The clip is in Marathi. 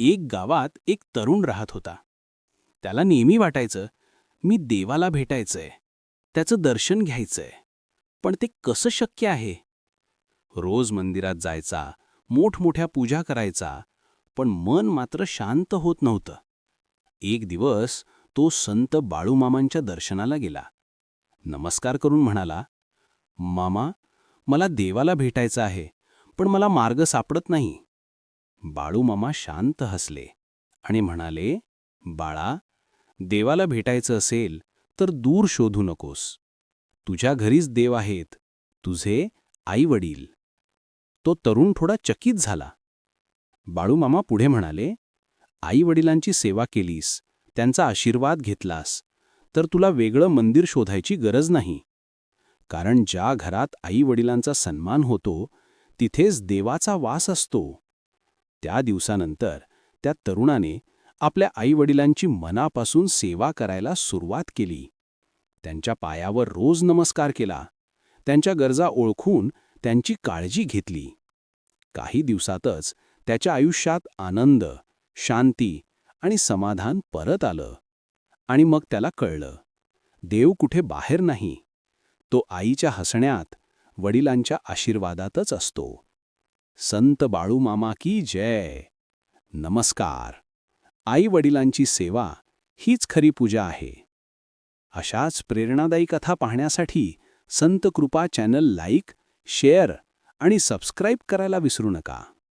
एक गावात एक तरुण राहत होता. त्याला नेहमी वाटायचं, मी देवाला भेटायचंय, त्याचं दर्शन घ्यायचंय. पण ते कसं शक्य आहे? रोज मंदिरात जायचा, मोठमोठ्या पूजा करायचा, पण मन मात्र शांत होत नव्हतं. एक दिवस तो संत बाळूमामांच्या दर्शनाला गेला. नमस्कार करून म्हणाला, मामा, मला देवाला भेटायचं आहे, पण मला मार्ग सापडत नाही. बाळूमामा शांत हसले आणि म्हणाले, बाळा, देवाला भेटायचं असेल तर दूर शोधू नकोस. तुझ्या घरीच देव आहेत, तुझे आई-वडील. तो तरुण थोडा चकित झाला. बाळूमामा पुढे म्हणाले, आई-वडिलांची सेवा केलीस, त्यांचा आशीर्वाद घेतलास, तर तुला वेगळं मंदिर शोधायची गरज नाही. कारण ज्या घरात आई-वडिलांचा सन्मान होतो, तिथेच देवाचा वास असतो. त्या दिवसानंतर त्या तरुणाने आपल्या आईवडिलांची मनापासून सेवा करायला सुरुवात केली. त्यांच्या पायावर रोज नमस्कार केला, त्यांच्या गरजा ओळखून त्यांची काळजी घेतली. काही दिवसातच त्याच्या आयुष्यात आनंद, शांती आणि समाधान परत आलं. आणि मग त्याला कळलं, देव कुठे बाहेर नाही, तो आईच्या हसण्यात, वडिलांच्या आशीर्वादातच असतो. संत बाळूमामा की जय. नमस्कार. आई-वडिलांची सेवा हीच खरी पूजा आहे. अशाच प्रेरणादायी कथा पाहण्यासाठी संत कृपा चॅनल लाईक, शेअर आणि सबस्क्राईब करायला विसरू नका.